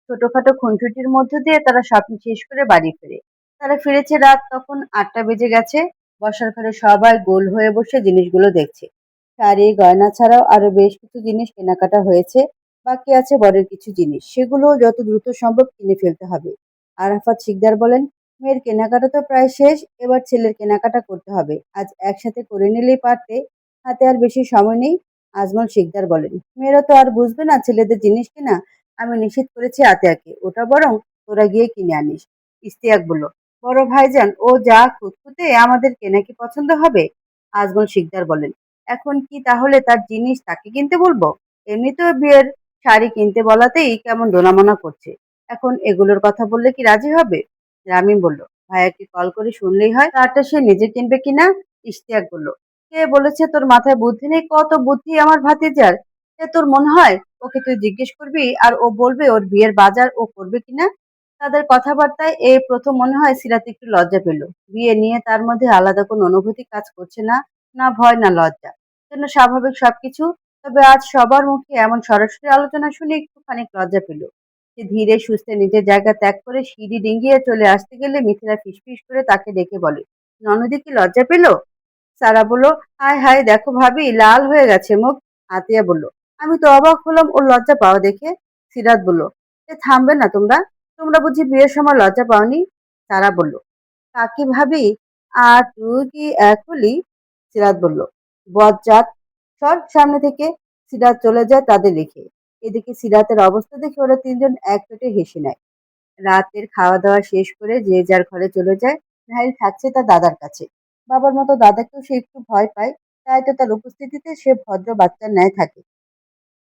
ছোটখাটো খুনসুটির মধ্য দিয়ে তারা শপিং শেষ করে বাড়ি ফিরে। তারা ফিরেছে রাত তখন ৮টা বেজে গেছে। বসার ঘরে সবাই গোল হয়ে বসে জিনিসগুলো দেখছে। শাড়ি গয়না ছাড়াও আরো বেশ কিছু জিনিস কেনাকাটা হয়েছে। বাকি আছে বরের কিছু জিনিস, সেগুলো যত দ্রুত সম্ভব কিনে ফেলতে হবে। আরাফাত শিকদার বলেন, মেয়ের কেনাকাটা তো প্রায় শেষ, এবার ছেলের কেনাকাটা করতে হবে। আজ একসাথে করে নিলেই পারতে, হাতে আর বেশি সময় নেই। আজমল শিকদার বলেন, মেয়েরা তো আর বুঝবে না ছেলেদের জিনিস কেনা। আমি নিষেধ করেছি আতিয়াকে, ওটা বরং তোরা গিয়ে কিনে আনিস। ইস্তিয়াক বলল, বড় ভাইজান ও যা খুঁতখুঁতে, আমাদের কেনা কি পছন্দ হবে? আজমল শিকদার বলেন, এখন কি তাহলে তার জিনিস তাকে কিনতে বলবো? এমনিতেও বিয়ের শাড়ি কিনতে বলাতেই কেমন দোনামোনা করছে, এখন এগুলোর কথা বললে কি রাজি হবে? রামিম বলল, ভাইয়াকে কল করে শুনলেই হয়, তারটা সে নিজে কিনবে কিনা। ইশতিয়াক বলল, কে বলেছে তোর মাথায় বুদ্ধি নেই? কত বুদ্ধি আমার ভাতিজার। এ তোর মনে হয় ওকে তুই জিজ্ঞেস করবি আর ও বলবে ওর বিয়ের বাজার ও করবে কিনা? তাদের কথাবার্তায় এই প্রথম মনে হয় সিরাত একটু লজ্জা পেল। বিয়ে নিয়ে তার মধ্যে আলাদা কোনো অনুভূতি কাজ করছে না, না ভয় না লজ্জা, যেন স্বাভাবিক সবকিছু। তবে আজ সবার মুখে এমন সরাসরি আলোচনা শুনে একটু খানিক লজ্জা পেল। সে ধীরে সুস্থে নিজের জায়গা ত্যাগ করে সিঁড়ি ডিঙ্গিয়ে চলে আসতে গেলে মিথিলা ফিসফিস করে তাকে ডেকে বলে, ননদি কি লজ্জা পেল? সারা বলল, হায় হায় দেখো ভাবি, লাল হয়ে গেছে মুখ। আতিয়া বলল, আমি তো অবাক হলাম ওর লজ্জা পাওয়া দেখে। সিরাত বলল, এ থামবে না তোমরা? তোমরা বুঝি বিয়ের সময় লজ্জা পাওনি? সারা বলল, কাকি ভাবি, আর তুই কি এক হলি? সিরাত বলল, বজ্জাত, সর সামনে থেকে। সিরাত চলে যায় তাদের রেখে। এদিকে সিরাতের অবস্থা দেখে ওরা তিনজন একচোটে হেসে নেয়। রাতের খাওয়া দাওয়া শেষ করে যে যার ঘরে চলে যায়। নাহিল থাকছে তার দাদার কাছে। বাবার মতো দাদাকেও সে একটু ভয় পায়, তাই তো তার উপস্থিতিতে সে ভদ্র বাচ্চার ন্যায় থাকে।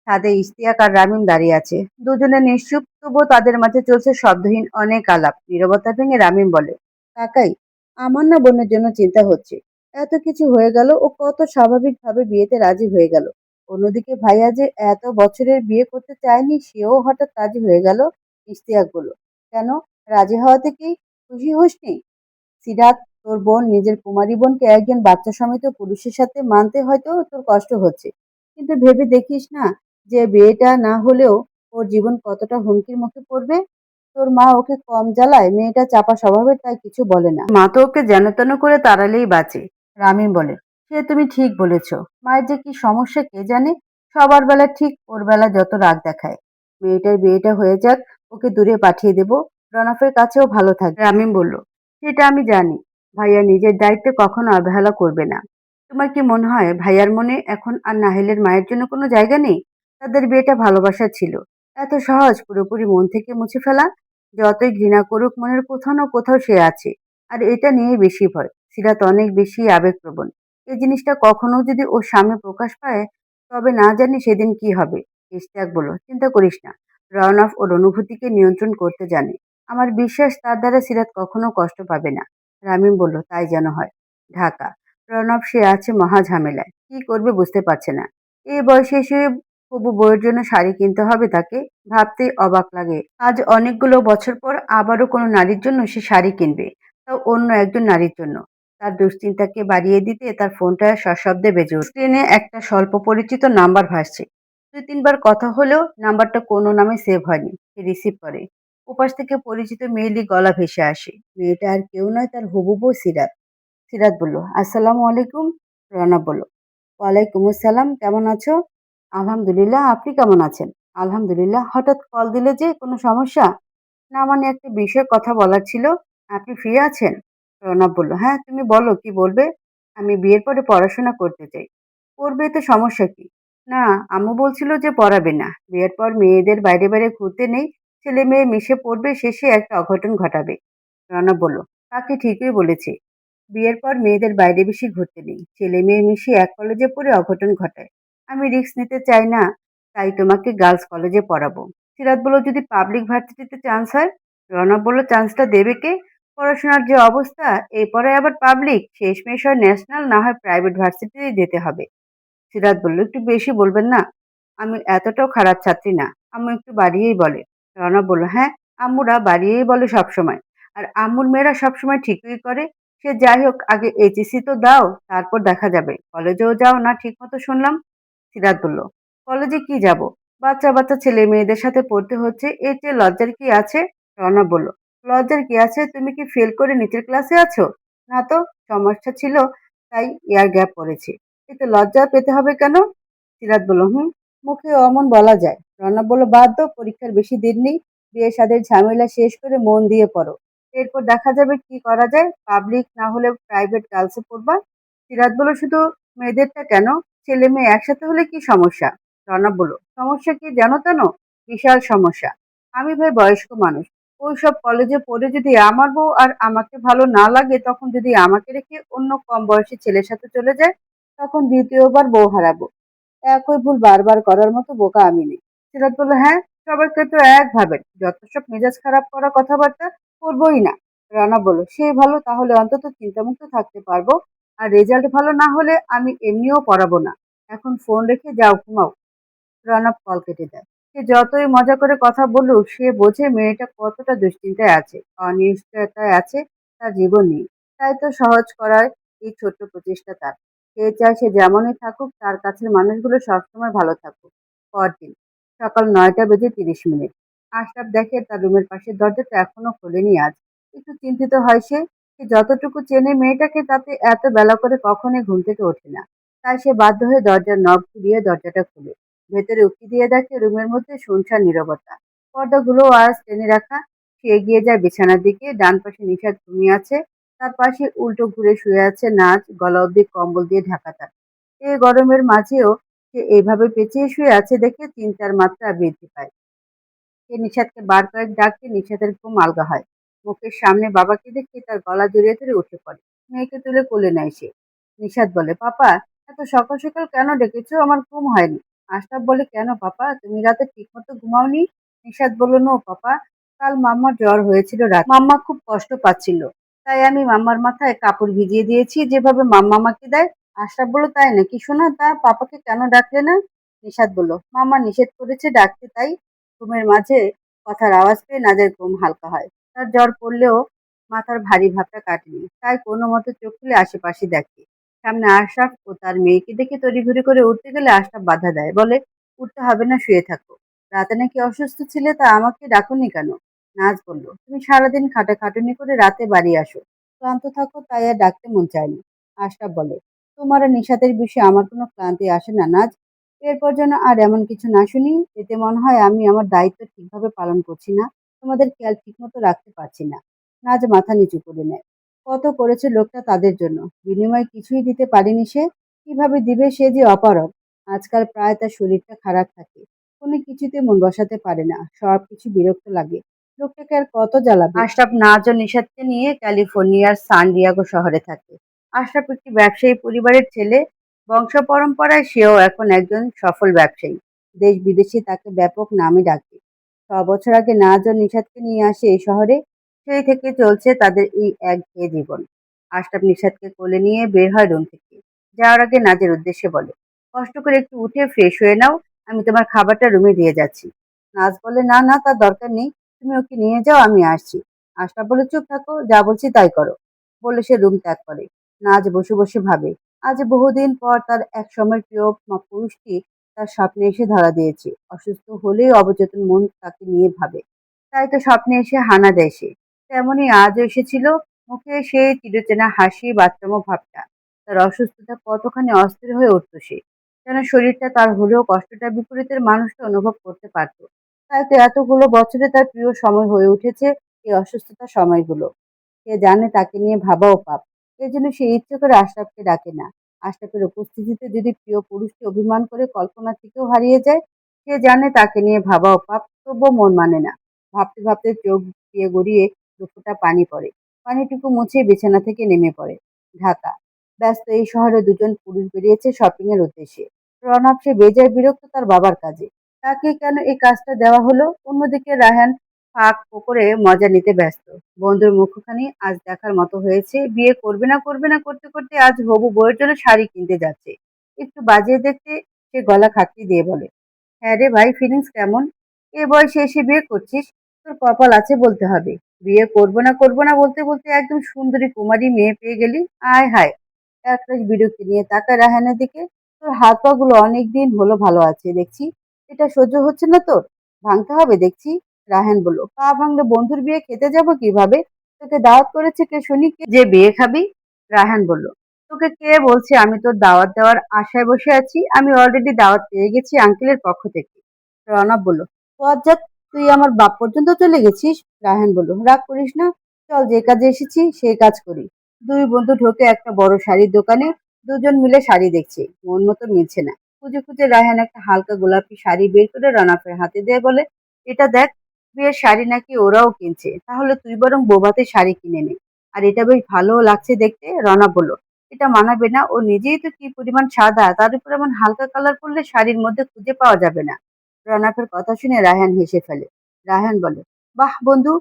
ছাদে ইশতিয়াক আর রামিম দাঁড়িয়ে আছে। দুজনে নিশ্চুপ, তবুও তাদের মাঝে চলছে শব্দহীন অনেক আলাপ। নীরবতা ভেঙে রামিম বলে, কাকাই, আমার না বোনের জন্য চিন্তা হচ্ছে। এত কিছু হয়ে গেল, ও কত স্বাভাবিকভাবে বিয়েতে রাজি হয়ে গেল। অন্যদিকে ভাইয়া যে এত বছরের বিয়ে করতে চায়নি, সেও হঠাৎ রাজি হয়ে গেল। ইশতিয়াক বলল, কেন, রাজি হওয়াতে কি খুশি হোসনি? সিরাত, তোর বোন নিজের কুমারী বোনকে একজন বাচ্চা সমেত পুরুষের সাথে মানতে হয়তো তোর কষ্ট হচ্ছে, কিন্তু ভেবে দেখিস না যে বিয়েটা না হলেও ওর জীবন কতটা হুমকির মুখে পড়বে। তোর মা ওকে কম জ্বালায়, মেয়েটা চাপা স্বভাবের, তাই কিছু বলে না। মা তো ওকে যেন তেন করে তাড়ালেই বাঁচে। রামিম বলে, সে তুমি ঠিক বলেছ। মায়ের যে কি সমস্যা কে জানে। সবার বেলা ঠিক, ওর বেলা যত রাগ দেখায়। মেয়েটার বিয়েটা হয়ে যাক, ওকে দূরে পাঠিয়ে দেব, রনফের কাছেও ভালো থাকবে। রামিম বলল, সেটা আমি জানি। ভাইয়া নিজের দায়িত্বে কখনো অবহেলা করবে না। তোমার কি মনে হয় ভাইয়ার মনে এখন আর নাহিলের মায়ের জন্য কোনো জায়গা নেই? তাদের বিয়েটা ভালোবাসা ছিল। এত সহজ পুরোপুরি মন থেকে মুছে ফেলা? যতই ঘৃণা করুক, মনের কোথাও না কোথাও সে আছে। আর এটা নিয়ে বেশি ভয়। সিরাত অনেক বেশি আবেগপ্রবণ। এই জিনিসটা কখনো যদি ওর সামনে প্রকাশ পায়, তবে না জানি সেদিন কি হবে। ইশতিয়াক বলল, চিন্তা করিস না। রওনক ওর অনুভূতিকে নিয়ন্ত্রণ করতে জানে। আমার বিশ্বাস তার দ্বারা সিরাত কখনো কষ্ট পাবে না। রামিম বলল, তাই যেন হয়। ঢাকা, প্রণব সে আছে মহা ঝামেলায়, কি করবে বুঝতে পারছে না। এই বয়সে এসে হবু বউয়ের জন্য শাড়ি কিনতে হবে তাকে, ভাবতেই অবাক লাগে। আজ অনেকগুলো বছর পর আবারও কোনো নারীর জন্য সে শাড়ি কিনবে, তাও অন্য একজন নারীর জন্য। তার দুশ্চিন্তাকে বাড়িয়ে দিতে তার ফোনটা সশব্দে বেজে উঠল। স্ক্রিনে একটা স্বল্প পরিচিত নাম্বার ভাসছে। ২-৩ বার কথা হলেও নাম্বারটা কোনো নামে সেভ হয়নি। সে রিসিভ করে। ওপাশ থেকে পরিচিত মেয়েলি গলা ভেসে আসে। মেয়েটা আর কেউ নয়, তার হবু বউ সিরাত। সিরাত বলল, আসসালামু আলাইকুম। রওনা বলল, ওয়ালাইকুম আসসালাম, কেমন আছো? আলহামদুলিল্লাহ, আপনি কেমন আছেন? আলহামদুলিল্লাহ। হঠাৎ কল দিলে যে, কোনো সমস্যা? না মানে একটা বিষয়ে কথা বলার ছিল। আপনি ফ্রি আছেন? রওনা বলল, হ্যাঁ তুমি বলো কি বলবে। আমি বিয়ের পরে পড়াশোনা করতে চাই। করবে এতে সমস্যা কি? না, আম্মু বলছিল যে পড়াবে না, বিয়ের পর মেয়েদের বাইরে বাইরে ঘুরতে নেই, ছেলে মেয়ে মিশে পড়বে, শেষে একটা অঘটন ঘটাবে। রওনা বলল, কাকি ঠিকই বলেছে, বিয়ের পর মেয়েদের বাইরে বেশি ঘুরতে নেই, ছেলে মেয়ে মিশে এক কলেজে পড়ে অঘটন ঘটায়। আমি রিস্ক নিতে চাই না, তাই তোমাকে গার্লস কলেজে পড়াবো। সিরাত বলল, যদি পাবলিক ভার্সিটিতে চান্স হয়? রওনা বলল, চান্সটা দেবে কে? পড়াশোনার যে অবস্থা, এই পড়ায় আবার পাবলিক, শেষমেশ হয় ন্যাশনাল, না হয় প্রাইভেট ভার্সিটিতে যেতে হবে। সিরাত বলল, একটু বেশি বলবেন না? আমি এতটাও খারাপ ছাত্রী না। আম্মু একটু বাড়িয়েই বলে। রওনা বলল, হ্যাঁ, আম্মুরা বাড়িয়েই বলে সবসময়। আর আম্মুর মেয়েরা সবসময় ঠিকই করে। সে যাই হোক, আগে এইচএসসি তো দাও, তারপর দেখা যাবে। কলেজেও যাও না ঠিক মতো শুনলাম। সিরাত বলল, কলেজে কি যাব? বাচ্চা বাচ্চা ছেলে মেয়েদের সাথে পড়তে হচ্ছে, এর চেয়ে লজ্জার কি আছে? রওনা বলল, লজ্জার কি আছে? তুমি কি ফেল করে নিচের ক্লাসে আছো? না তো, সমস্যা ছিল তাই এয়ার গ্যাপ পড়েছে। এতে লজ্জা পেতে হবে কেন? সিরাত বলল, হুম, মুখে অমন বলা যায়। রওনা বলল, বাদ দাও, পরীক্ষার বেশি দিন নেই, বিয়ে শাদের ঝামেলা শেষ করে মন দিয়ে পড়ো, এরপর দেখা যাবে কি করা যায়, পাবলিক না হলে প্রাইভেট গার্লসে পড়বা। সিরাত বলল, শুধু মেয়েদেরটা কেন, ছেলে মেয়ে একসাথে হলে কি সমস্যা? রওনা বলল, সমস্যা কি জানো তেন? বিশাল সমস্যা। আমি ভাই বয়স্ক মানুষ, ওইসব কলেজে পড়ে যদি আমার বউ আর আমাকে ভালো না লাগে, তখন যদি আমাকে রেখে অন্য কম বয়সী ছেলের সাথে চলে যায়, তখন দ্বিতীয়বার বউ হারাবো। একই ভুল বারবার করার মতো বোকা আমি নেই। সিরাত বলল, হ্যাঁ, সবাইকে তো এক ভাবেন, যত সব মেজাজ খারাপ করা কথাবার্তা, করবোই না। রানা বলল, সে ভালো, তাহলে অন্তত চিন্তামুক্ত থাকতে পারবো। আর রেজাল্ট ভালো না হলে আমি এমনিও পড়াবো না। এখন ফোন রেখে যাও, ঘুমাও। রনব কল কেটে দেয়। সে যতই মজা করে কথা বলুক, সে বোঝে মেয়েটা কতটা দুশ্চিন্তায় আছে, অনিশ্চয়তায় আছে, তার জীবন নেই। তাই তো সহজ করার এই ছোট্ট প্রচেষ্টা তার। সে চায় সে যেমনই থাকুক, তার কাছের মানুষগুলো সবসময় ভালো থাকুক। পরদিন সকাল 9টা বেজে 30 মিনিট। আশরাফ দেখে তার রুমের পাশের দরজাটা এখনো খোলেনি আজ। একটু চিন্তিত হয় সে। সে যতটুকু চেনে মেয়েটাকে, তাতে এত বেলা করে কখনোই ঘুম থেকে ওঠে না। তাই সে বাধ্য হয়ে দরজার নব ঘুরিয়ে দরজাটা খুলে ভেতরে উঁকি দিয়ে দেখে রুমের মধ্যে শুনশান নীরবতা। পর্দাগুলো আজ টেনে রাখা। সে এগিয়ে যায় বিছানার দিকে। ডান পাশে নিশাদ ঘুমিয়ে আছে। তার পাশে উল্টো ঘুরে শুয়ে আছে নাজ, গলা অব্দি কম্বল দিয়ে ঢাকা তার। এই গরমের মাঝেও সে এইভাবে পেঁচিয়ে শুয়ে আছে দেখে চিন্তার মাত্রা বৃদ্ধি পায়। সে নিশাদকে বার কয়েক ডাকতে নিশাদের ঘুম আলগা হয়। মুখের সামনে বাবাকে দেখে তার গলা জড়িয়ে ধরে উঠে পড়ে। মেয়েকে তুলে কোলে নেয় সে। নিশাদ বলে, পাপা, এত সকাল সকাল কেন ডেকেছো? আমার ঘুম হয়নি। আশরাফ বলে, কেন পাপা, তুমি রাতে ঠিক মতো ঘুমাওনি? নিশাদ বলল, নো পাপা, কাল মাম্মার জ্বর হয়েছিল রাতে, মাম্মা খুব কষ্ট পাচ্ছিল, তাই আমি মাম্মার মাথায় কাপড় ভিজিয়ে দিয়েছি, যেভাবে মাম্মা আমাকে দেয়। আশরাফ বলল, তাই নাকি শোনা, তা পাপাকে কেন ডাকলে না? নিশাদ বলল, মাম্মা নিষেধ করেছে ডাকতে, তাই। ঘুমের মাঝে কথার আওয়াজ পেয়ে নাজের ঘুম হালকা হয়। তার জ্বর পড়লেও মাথার ভারী ভাবটা কাটেনি। তাই কোনো মতে চোখ খুলে আশেপাশে দেখে। সামনে আশরাফ ও তার মেয়েকে দেখে তড়িঘড়ি করে উঠতে গেলে আশরাফ বাধা দেয়, বলে, উঠতে হবে না, শুয়ে থাকো। রাতে নাকি অসুস্থ ছিলে, তা আমাকে ডাকুনি কেন? নাজ বলল, তুমি সারাদিন খাটাখাটুনি করে রাতে বাড়ি আসো, ক্লান্ত থাকো, তাই আর ডাকতে মন চায়নি। আশরাফ বলে, তোমার আর নিশাতের বিষয়ে আমার কোনো ক্লান্তি আসে না নাজ। এরপর যেন আর এমন কিছু না শুনি, এতে মনে হয় আমি আমার দায়িত্ব ঠিকভাবে পালন করছি না, তোমাদের খেয়াল ঠিকমতো রাখতে পারছি না। নাজ মাথা নিচু করে নেয়। কত করেছে লোকটা তাদের জন্য, বিনিময়ে কিছুই দিতে পারেনি সে। কিভাবে দিবে? সে যে অপারগ। আজকাল প্রায় তার শরীরটা খারাপ থাকে, কোনো কিছুতে মন বসাতে পারে না, সবকিছু বিরক্ত লাগে। লোকটাকে আর কত জ্বালাবে? আশরাফ নাজ ও নিশাদকে নিয়ে ক্যালিফোর্নিয়ার সান ডিয়াগো শহরে থাকে। আশরাফ একটি ব্যবসায়ী পরিবারের ছেলে। বংশ পরম্পরায় সেও এখন একজন সফল ব্যবসায়ী। দেশ বিদেশে তাকে ব্যাপক নামে ডাকে। 6 বছর আগে নাজ ও নিশাদকে নিয়ে আসে এই শহরে। সেই থেকে চলছে তাদের এই একঘেয়ে জীবন। আশরাফ নিশাদকে কোলে নিয়ে বের হয় রুম থেকে। যাওয়ার আগে নাজের উদ্দেশ্যে বলে, কষ্ট করে একটু উঠে ফ্রেশ হয়ে নাও, আমি তোমার খাবারটা রুমে দিয়ে যাচ্ছি। নাজ বলে, না না, তার দরকার নেই, তুমি ওকে নিয়ে যাও, আমি আসছি। আশরাফ বলে, চুপ থাকো, যা বলছি তাই করো, বলে সে রুম ত্যাগ করে। নাজ বসে বসে ভাবে, আজ বহুদিন পর তার একসময়ের প্রিয় পুরুষটি তার স্বপ্নে এসে ধরা দিয়েছে। অসুস্থ হলেই অবচেতন মন তাকে নিয়ে ভাবে। তাই তো স্বপ্নে এসে হানা দেয় সে। তেমনি আজও এসেছিল, মুখে সেই চিরচেনা হাসি, বাচ্চামো ভাবটা। তার অসুস্থতা কতখানি অস্থির হয়ে উঠত সে। যেন শরীরটা তার হলেও কষ্টটা বিপরীতের মানুষটা অনুভব করতে পারত। তাই তো এতগুলো বছরে তার প্রিয় সময় হয়ে উঠেছে এই অসুস্থতার সময়গুলো। সে জানে তাকে নিয়ে ভাবাও পাপ। এজন্য সে ইচ্ছে করে আশরাফকে ডাকে না। আশরাফের উপস্থিতিতে যদি প্রিয় পুরুষটি অভিমান করে কল্পনা থেকেও হারিয়ে যায়, সে জানে তাকে নিয়ে ভাবাও পাপ, তবুও মন মানে না। ভাবতে ভাবতে চোখ দিয়ে গড়িয়ে দুফোঁটা পানি পড়ে। পানিটুকু মুছে বিছানা থেকে নেমে পড়ে। ঢাকা। ব্যস্ত এই শহরে দুজন পুরুষ বেরিয়েছে শপিং এর উদ্দেশ্যে। রনক সে বেজায় বিরক্ত তার বাবার কাজে। তাকে কেন এই কাজটা দেওয়া হলো? অন্যদিকে রায়হান ফাঁক করে মজা নিতে ব্যস্ত। বন্ধুর মুখখানি আজ দেখার মতো হয়েছে। বিয়ে করবে না করবে না করতে করতে আজ হবু বউয়ের জন্য শাড়ি কিনতে যাচ্ছে। একটু বাজিয়ে দেখতে সে গলা খাঁকড়ি দিয়ে বলে, হ্যাঁ রে ভাই, ফিলিংস কেমন? এ বয়সে এসে বিয়ে করছিস? তোর কপাল আছে বলতে হবে। বিয়ে করবো না বলতে বলতে একদম সুন্দরী কুমারী মেয়ে পেয়ে গেলি। আয় হায়! একরাশ বিরক্তি নিয়ে তাকায় রায়হানের দিকে। তোর হাত পা গুলো অনেকদিন হলো ভালো আছে দেখছি। এটা সহ্য হচ্ছে না তোর? ভাঙতে হবে দেখছি। রায়হান বলল, পা ভাঙলে বন্ধুর বিয়ে খেতে যাব কিভাবে? তোকে দাওয়াত করেছে কে শুনি, কে যে বিয়ে খাবি? রায়হান বলল, তোকে কে বলছে আমি তোর দাওয়াত দেওয়ার আশায় বসে আছি? আমি অলরেডি দাওয়াত পেয়ে গেছি আঙ্কেলের পক্ষ থেকে। রনক বলল, বজ্জাত, তুই আমার বাপ পর্যন্ত চলে গেছিস? রায়হান বলল, রাগ করিস না, চল যে কাজে এসেছি সেই কাজ করি। দুই বন্ধু ঢোকে একটা বড় শাড়ির দোকানে। দুজন মিলে শাড়ি দেখছে, মন মতো মিলছে না। খুঁজে খুঁজে রায়হান একটা হালকা গোলাপি শাড়ি বের করে রনকের হাতে দিয়ে বলে, এটা দেখ, বিয়ের শাড়ি নাকি ওরাও কিনছে, তাহলে তুই বরং বোবাতে শাড়ি কিনে নে। আর এটা বেশ ভালো লাগছে দেখতে। রনা বলল, এটা মানাবে না, ও নিজেই তো কি পরিমাণ সাদা, তার উপর এমন হালকা কালার করলে শাড়ির মধ্যে খুঁজে পাওয়া যাবে না। রনাফের কথা শুনে রায়হান হেসে ফেলে। রায়হান বলে, বাহ বন্ধু,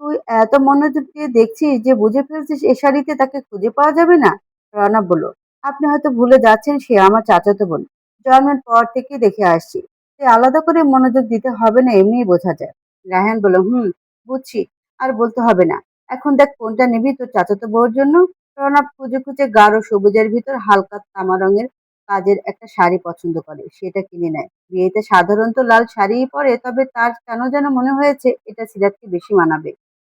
তুই এত মনোযোগ দিয়ে দেখছিস যে বুঝে ফেলছিস এ শাড়িতে তাকে খুঁজে পাওয়া যাবে না। রনা বলল, আপনি হয়তো ভুলে যাচ্ছেন সে আমার চাচাতো বোন। জন্মের পর থেকে দেখে আসছি। সে আলাদা করে মনোযোগ দিতে হবে না, এমনিই বোঝা যায়। রায়হান বলল, বুঝছি, আর বলতে হবে না। এখন দেখ কোনটা নিবি তোর চাচাতো বউর জন্য। রনক খুঁজে খুঁজে গাঢ় সবুজের ভিতর হালকা তামা রঙের কাজের একটা শাড়ি পছন্দ করে, সেটা কিনে নেয়। বিয়েতে সাধারণত লাল শাড়িই পরে, তবে তার কেন যেন মনে হয়েছে এটা সিরাতকে বেশি মানাবে।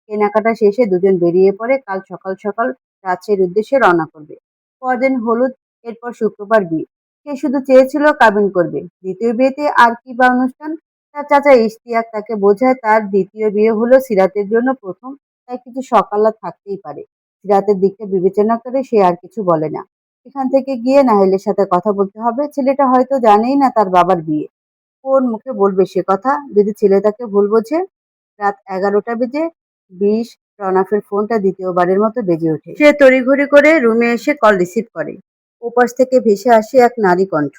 কেনাকাটা শেষে দুজন বেরিয়ে পড়ে কাল সকাল সকাল রাজশাহীর উদ্দেশ্যে রওনা করবে। পরদিন হলুদ, এরপর শুক্রবার বিয়ে। সে শুধু চেয়েছিল কাবিন করবে, দ্বিতীয় বিয়েতে আর কি বা অনুষ্ঠান। তার চাচা ইশতিয়াক তাকে বোঝায় তার দ্বিতীয় বিয়ে হলো সিরাতের জন্য প্রথম, তাই কিছু সকাল্লা থাকতেই পারে। সিরাতের দিকটা বিবেচনা করে সে আর কিছু বলে না। এখান থেকে গিয়ে নাহিলের সাথে কথা বলতে হবে। ছেলেটা হয়তো জানেই না তার বাবার বিয়ে। কোন মুখে বলবে সে কথা যদি ছেলে তাকে ভুল বোঝে? রাত 11টা বেজে 20। রনাফের ফোনটা দ্বিতীয়বারের মতো বেজে ওঠে। সে তড়িঘড়ি করে রুমে এসে কল রিসিভ করে। ওপাশ থেকে ভেসে আসে এক নারী কণ্ঠ।